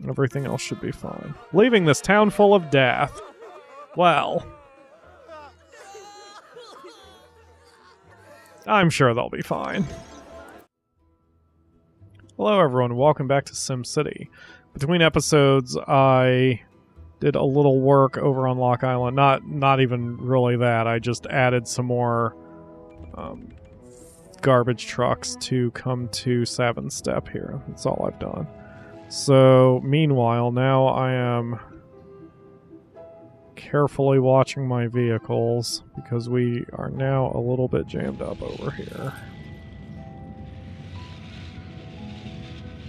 Everything else should be fine. Leaving this town full of death. Well, I'm sure they'll be fine. Hello everyone, welcome back to SimCity. Between episodes, I did a little work over on Lock Island. Not even really that. I just added some more garbage trucks to come to Savin Step here. That's all I've done. So, meanwhile, now I am carefully watching my vehicles because we are now a little bit jammed up over here.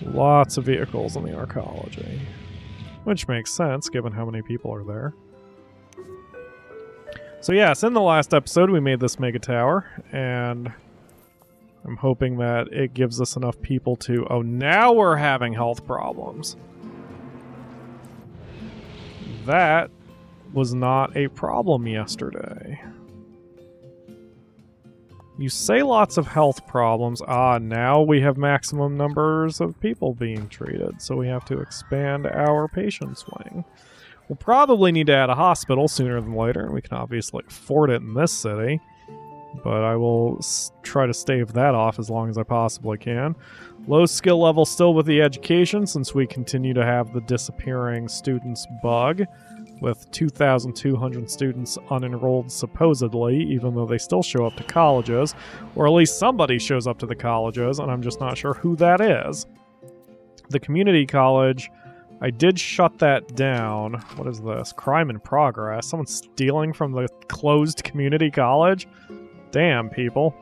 Lots of vehicles in the archaeology, which makes sense given how many people are there. So yes, in the last episode we made this mega tower, and I'm hoping that it gives us enough people to... Oh, now we're having health problems. That was not a problem yesterday. You say lots of health problems. Ah, now we have maximum numbers of people being treated, so we have to expand our patients wing. We'll probably need to add a hospital sooner than later, and we can obviously afford it in this city. But I will try to stave that off as long as I possibly can. Low skill level still with the education, since we continue to have the disappearing students bug, with 2,200 students unenrolled supposedly, even though they still show up to colleges, or at least somebody shows up to the colleges, and I'm just not sure who that is. The community college, I did shut that down. What is this? Crime in progress. Someone stealing from the closed community college? Damn, people.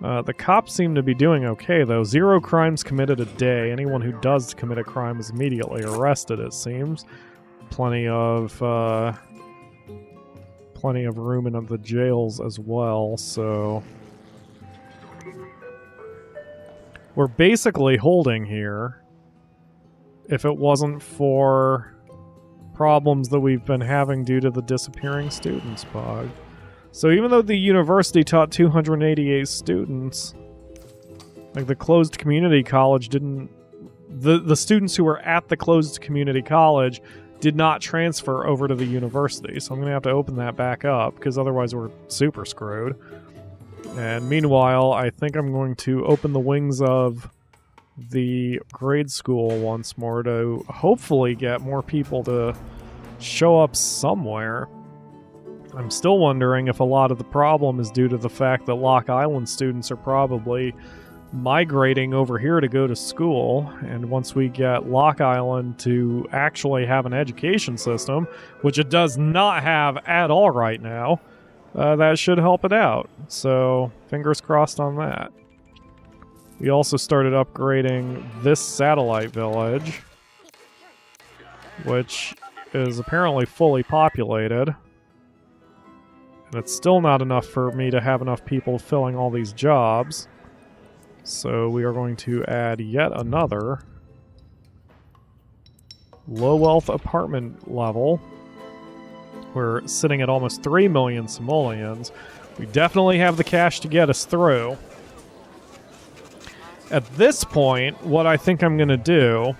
The cops seem to be doing okay, though. 0 crimes committed a day. Anyone who does commit a crime is immediately arrested, it seems. Plenty of room in the jails as well, so... We're basically holding here. If it wasn't for problems that we've been having due to the disappearing students bug. So even though the university taught 288 students, like the closed community college didn't... The students who were at the closed community college did not transfer over to the university. So I'm going to have to open that back up, because otherwise we're super screwed. And meanwhile, I think I'm going to open the wings of the grade school once more to hopefully get more people to show up somewhere. I'm still wondering if a lot of the problem is due to the fact that Lock Island students are probably migrating over here to go to school, and once we get Lock Island to actually have an education system, which it does not have at all right now, that should help it out. So, fingers crossed on that. We also started upgrading this satellite village, which is apparently fully populated. And it's still not enough for me to have enough people filling all these jobs. So we are going to add yet another low-wealth apartment level. We're sitting at almost 3 million simoleons. We definitely have the cash to get us through. At this point, what I think I'm going to do...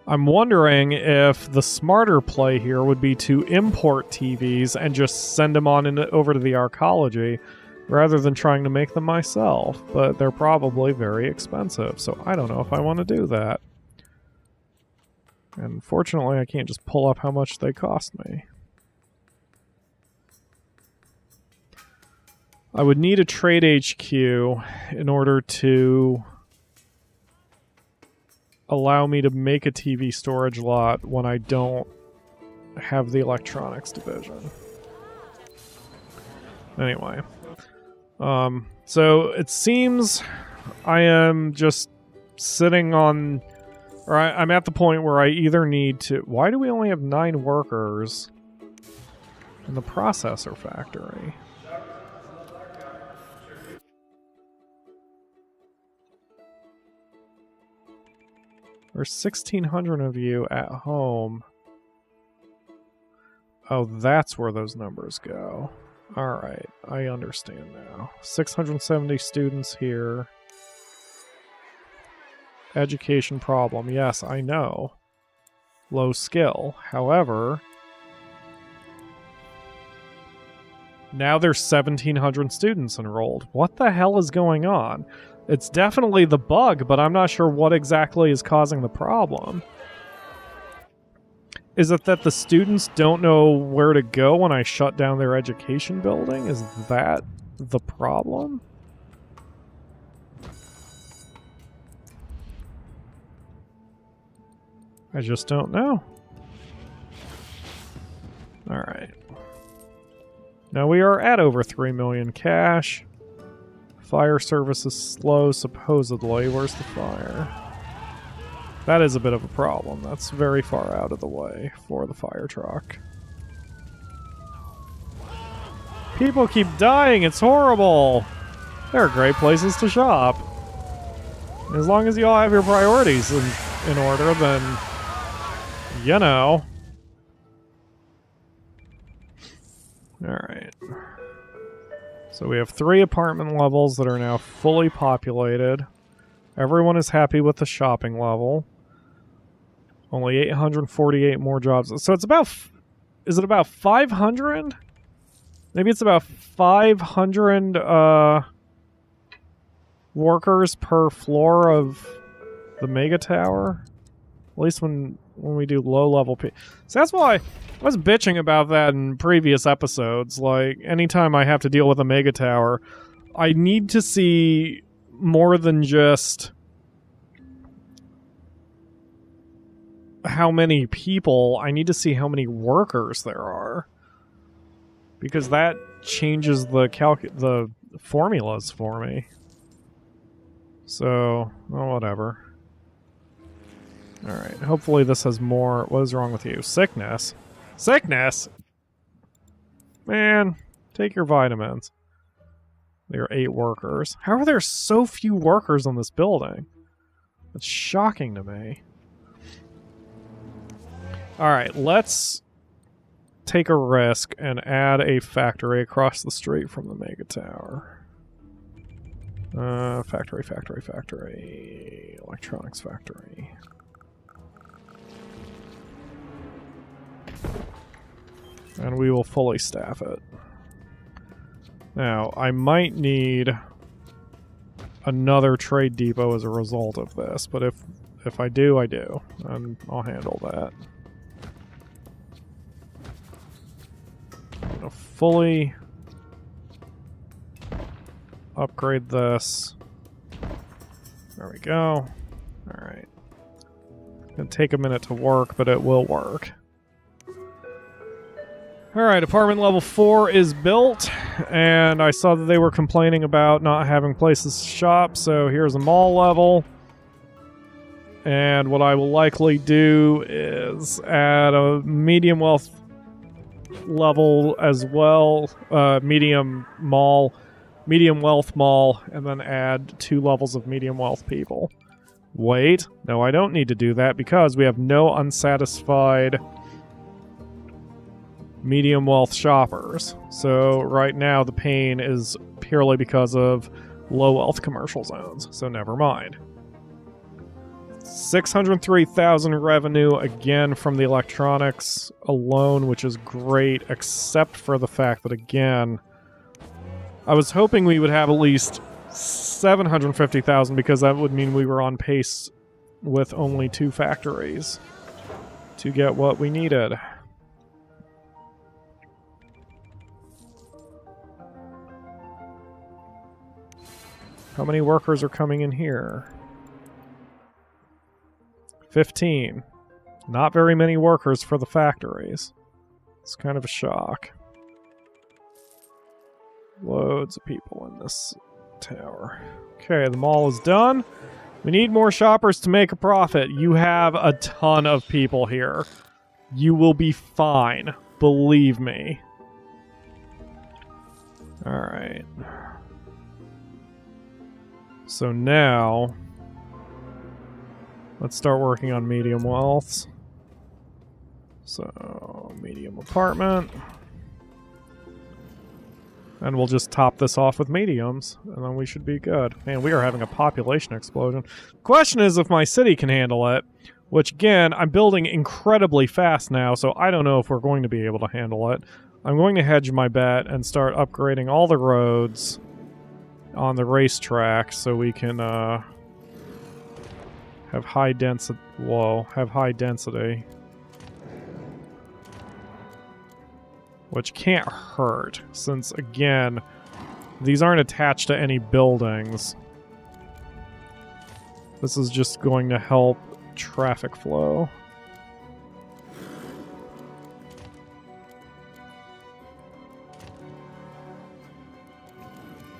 I'm wondering if the smarter play here would be to import TVs and just send them on over to the archaeology, rather than trying to make them myself. But they're probably very expensive, so I don't know if I want to do that. And fortunately, I can't just pull up how much they cost me. I would need a trade HQ in order to allow me to make a TV storage lot when I don't have the electronics division. Anyway. So it seems I am just sitting on... Or I'm at the point where I either need to... Why do we only have 9 workers in the processor factory? There's 1,600 of you at home. Oh, that's where those numbers go. Alright, I understand now. 670 students here. education problem. Yes, I know. Low skill. However, now there's 1,700 students enrolled. What the hell is going on? It's definitely the bug, but I'm not sure what exactly is causing the problem. Is it that the students don't know where to go when I shut down their education building? Is that the problem? I just don't know. Alright. Now we are at over 3 million cash. Fire service is slow, supposedly. Where's the fire? That is a bit of a problem. That's very far out of the way for the fire truck. People keep dying. It's horrible. There are great places to shop. As long as you all have your priorities in order, then, you know. Alright. So we have 3 apartment levels that are now fully populated. Everyone is happy with the shopping level. Only 848 more jobs. So it's about... Is it about 500? Maybe it's about 500 workers per floor of the mega tower. At least when we do low-level... So that's why... I was bitching about that in previous episodes. Like, anytime I have to deal with a mega tower, I need to see more than just how many people. I need to see how many workers there are. Because that changes the formulas for me. So, well, whatever. Alright, hopefully this has more... What is wrong with you? Sickness? Sickness? Man, take your vitamins. There are 8 workers. How are there so few workers on this building? That's shocking to me. Alright, let's take a risk and add a factory across the street from the mega tower. Factory. Electronics factory. And we will fully staff it. Now, I might need another trade depot as a result of this, but if I do, I do. And I'll handle that. I'm gonna fully upgrade this. There we go. Alright. Gonna take a minute to work, but it will work. Alright, apartment level 4 is built, and I saw that they were complaining about not having places to shop, so here's a mall level. And what I will likely do is add a medium wealth level as well, medium wealth mall, and then add 2 levels of medium wealth people. Wait, no, I don't need to do that because we have no unsatisfied medium wealth shoppers. So right now the pain is purely because of low wealth commercial zones, so never mind. 603,000 revenue again from the electronics alone, which is great, except for the fact that, again, I was hoping we would have at least 750,000 because that would mean we were on pace with only 2 factories to get what we needed. How many workers are coming in here? 15. Not very many workers for the factories. It's kind of a shock. Loads of people in this tower. Okay, the mall is done. We need more shoppers to make a profit. You have a ton of people here. You will be fine. Believe me. Alright. So now, let's start working on medium wealths. So, medium apartment. And we'll just top this off with mediums, and then we should be good. Man, we are having a population explosion. Question is if my city can handle it, which again, I'm building incredibly fast now, so I don't know if we're going to be able to handle it. I'm going to hedge my bet and start upgrading all the roads on the racetrack so we can have high density. Whoa, have high density. Which can't hurt, since, again, these aren't attached to any buildings. This is just going to help traffic flow.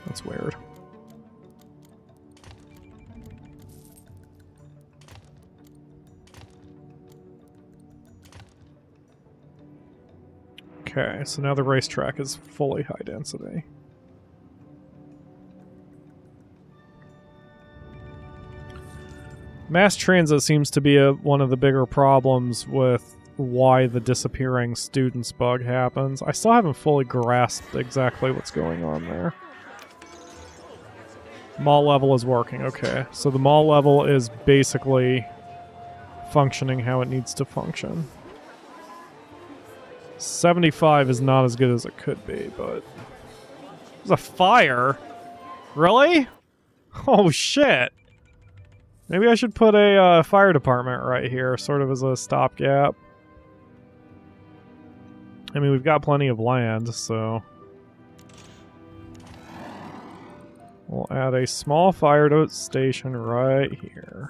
That's weird. Okay, so now the racetrack is fully high density. Mass transit seems to be one of the bigger problems with why the disappearing students bug happens. I still haven't fully grasped exactly what's going on there. Mall level is working, okay. So the mall level is basically functioning how it needs to function. 75 is not as good as it could be, but... There's a fire? Really? Oh shit! Maybe I should put a fire department right here, sort of as a stopgap. I mean, we've got plenty of land, so... We'll add a small fire station right here.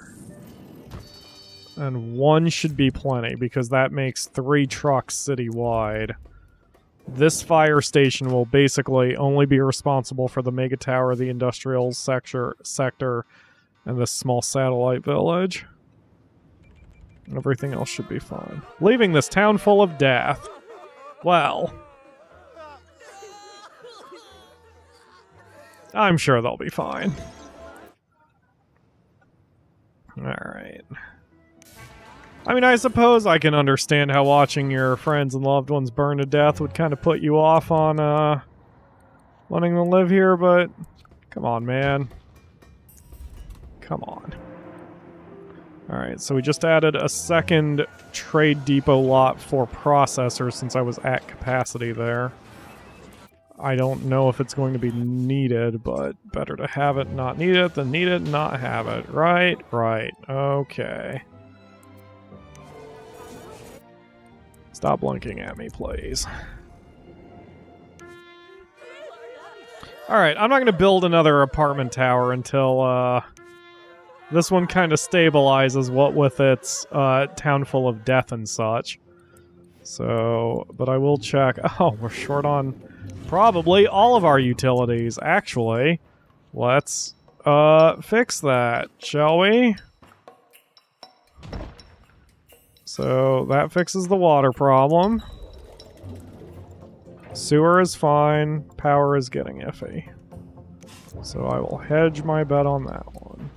And one should be plenty, because that makes 3 trucks citywide. This fire station will basically only be responsible for the mega tower, the industrial sector, and this small satellite village. Everything else should be fine. Leaving this town full of death. Well... I'm sure they'll be fine. Alright. I mean, I suppose I can understand how watching your friends and loved ones burn to death would kind of put you off on, wanting to live here, but... Come on, man. Come on. Alright, so we just added a second trade depot lot for processors since I was at capacity there. I don't know if it's going to be needed, but better to have it not need it than need it and not have it. Right? Right. Okay. Stop blinking at me, please. Alright, I'm not going to build another apartment tower until this one kind of stabilizes, what with its town full of death and such. So, but I will check. Oh, we're short on probably all of our utilities. Actually, let's fix that, shall we? So that fixes the water problem. Sewer is fine. Power is getting iffy. So I will hedge my bet on that one.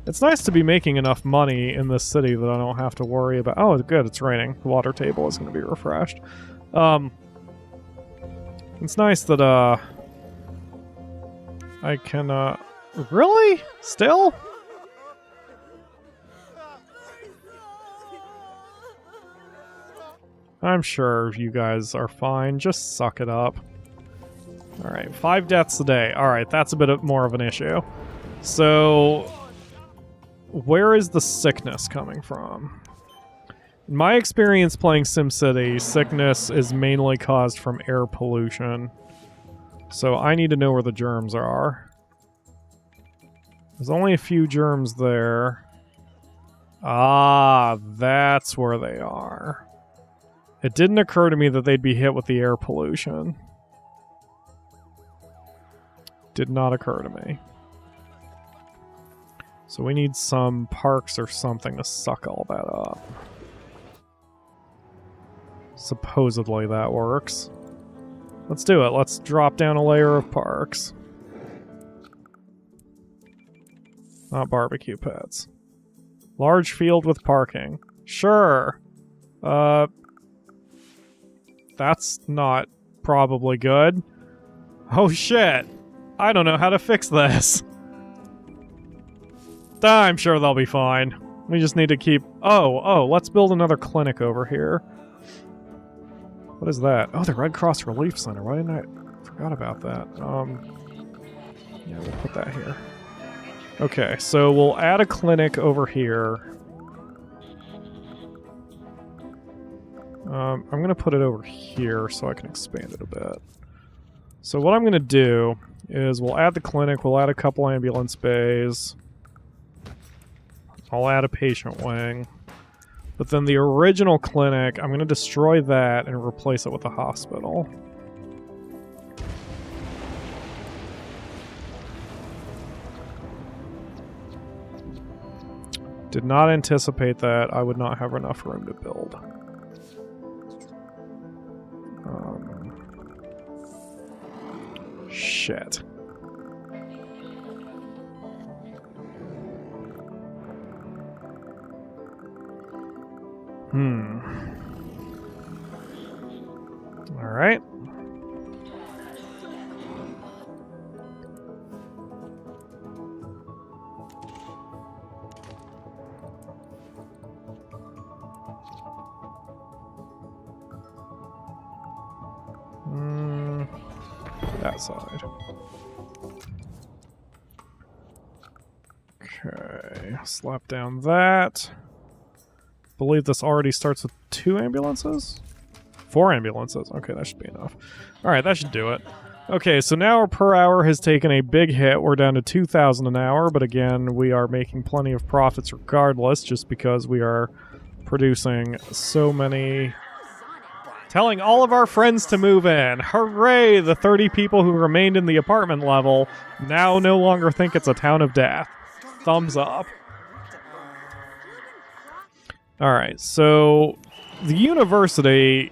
It's nice to be making enough money in this city that I don't have to worry about... Oh, good, it's raining. The water table is going to be refreshed. It's nice that, I can, Really? Still? I'm sure you guys are fine. Just suck it up. Alright, 5 deaths a day. Alright, that's a bit more of an issue. So, where is the sickness coming from? In my experience playing SimCity, sickness is mainly caused from air pollution. So I need to know where the germs are. There's only a few germs there. Ah, that's where they are. It didn't occur to me that they'd be hit with the air pollution. Did not occur to me. So we need some parks or something to suck all that up. Supposedly that works. Let's do it. Let's drop down a layer of parks. Not barbecue pits. Large field with parking. Sure. That's not probably good. Oh shit! I don't know how to fix this. I'm sure they'll be fine. We just need to keep... Oh, let's build another clinic over here. What is that? Oh, the Red Cross Relief Center. Why didn't I... Forgot about that. Yeah, we'll put that here. Okay, so we'll add a clinic over here. I'm going to put it over here so I can expand it a bit. So what I'm going to do is we'll add the clinic, we'll add a couple ambulance bays. I'll add a patient wing. But then the original clinic, I'm going to destroy that and replace it with a hospital. Did not anticipate that. I would not have enough room to build. Shit. All right. That side. Okay, slap down that. Believe this already starts with 2 ambulances? 4 ambulances. Okay, that should be enough. Alright, that should do it. Okay, so now our per hour has taken a big hit. We're down to 2,000 an hour, but again, we are making plenty of profits regardless, just because we are producing so many... Telling all of our friends to move in. Hooray! The 30 people who remained in the apartment level now no longer think it's a town of death. Thumbs up. Alright, so the university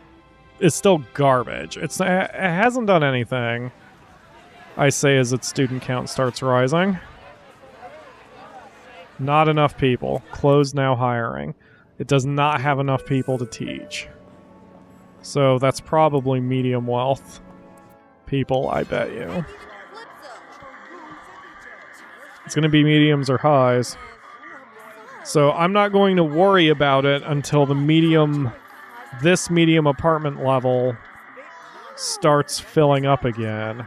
is still garbage. It hasn't done anything, I say, as its student count starts rising. Not enough people. Closed, now hiring. It does not have enough people to teach. So that's probably medium wealth people, I bet you. It's going to be mediums or highs. So I'm not going to worry about it until this medium apartment level starts filling up again.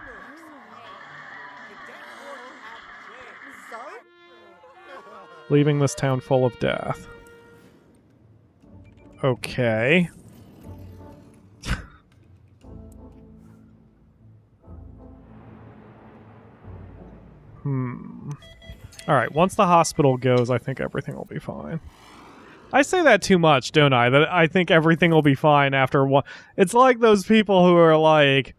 Leaving this town full of death. Okay. Alright, once the hospital goes, I think everything will be fine. I say that too much, don't I? That I think everything will be fine after one... It's like those people who are like,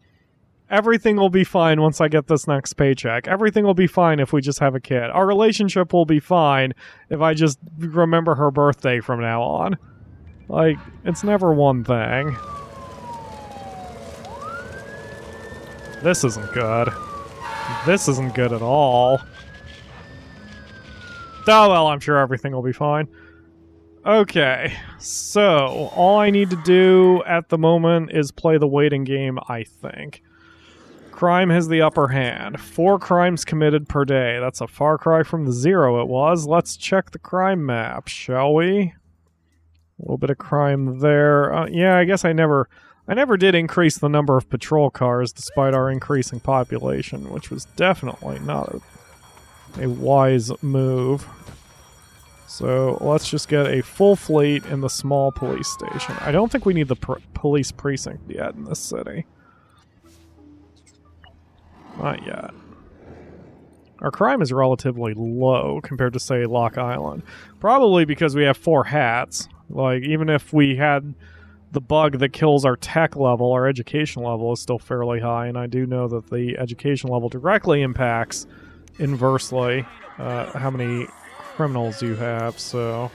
everything will be fine once I get this next paycheck. Everything will be fine if we just have a kid. Our relationship will be fine if I just remember her birthday from now on. Like, it's never one thing. This isn't good. This isn't good at all. Oh, well, I'm sure everything will be fine. Okay, so all I need to do at the moment is play the waiting game, I think. Crime has the upper hand. 4 crimes committed per day. That's a far cry from the 0 it was. Let's check the crime map, shall we? A little bit of crime there. Yeah, I guess I never did increase the number of patrol cars despite our increasing population, which was definitely not a wise move. So let's just get a full fleet in the small police station. I don't think we need the police precinct yet in this city. Not yet. Our crime is relatively low compared to, say, Lock Island. Probably because we have 4 hats. Like, even if we had the bug that kills our tech level, our education level is still fairly high, and I do know that the education level directly impacts, inversely, how many criminals you have, so...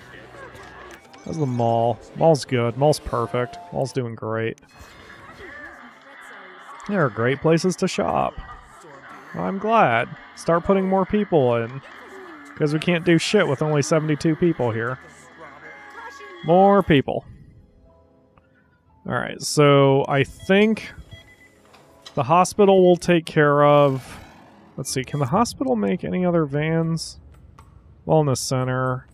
How's the mall? Mall's good. Mall's perfect. Mall's doing great. There are great places to shop. I'm glad. Start putting more people in. Because we can't do shit with only 72 people here. More people. Alright, so I think The hospital will take care of... Let's see, can the hospital make any other vans? Wellness center.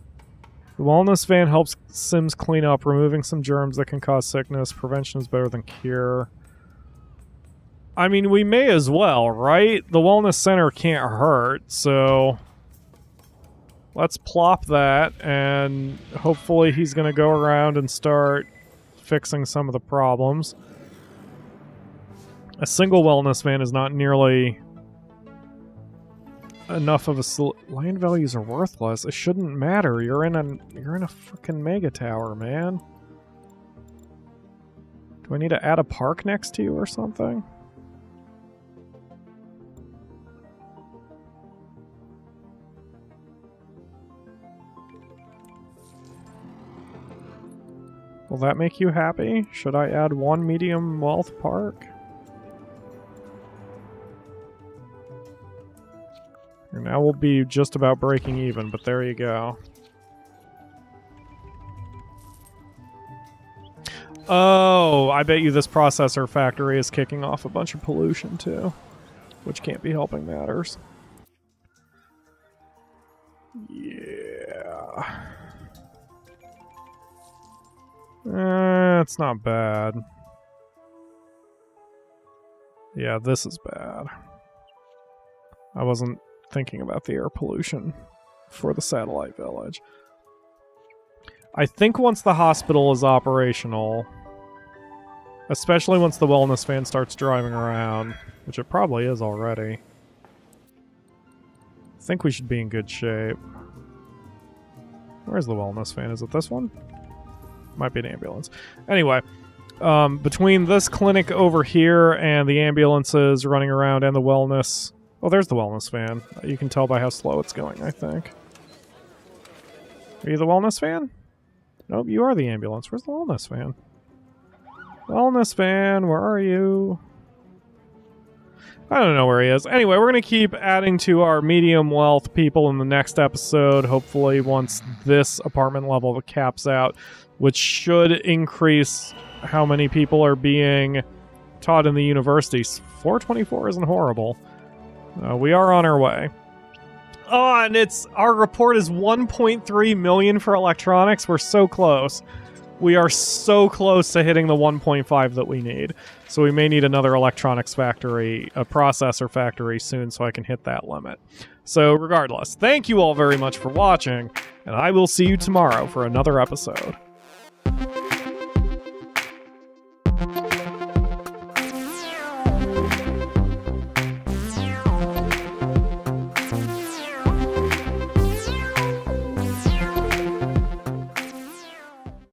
The wellness van helps Sims clean up, removing some germs that can cause sickness. Prevention is better than cure. I mean, we may as well, right? The wellness center can't hurt, so... Let's plop that, and hopefully he's going to go around and start fixing some of the problems. A single wellness van is not nearly enough of a... Land values are worthless. It shouldn't matter. You're in a freaking mega tower, man. Do I need to add a park next to you or something? Will that make you happy? Should I add one medium wealth park? And now we'll be just about breaking even, but there you go. Oh, I bet you this processor factory is kicking off a bunch of pollution too, which can't be helping matters. Yeah. It's not bad. Yeah, this is bad. I wasn't thinking about the air pollution for the satellite village. I think once the hospital is operational, especially once the wellness van starts driving around, which it probably is already, I think we should be in good shape. Where's the wellness van? Is it this one? Might be an ambulance. Anyway, between this clinic over here and the ambulances running around and the wellness... Oh, there's the wellness van. You can tell by how slow it's going, I think. Are you the wellness van? Nope, you are the ambulance. Where's the wellness van? Wellness van, where are you? I don't know where he is. Anyway, we're going to keep adding to our medium wealth people in the next episode, hopefully once this apartment level caps out, which should increase how many people are being taught in the universities. 424 isn't horrible. We are on our way. Oh, and our report is 1.3 million for electronics. We're so close. We are so close to hitting the 1.5 that we need. So we may need another electronics factory, a processor factory soon so I can hit that limit. So regardless, thank you all very much for watching, and I will see you tomorrow for another episode.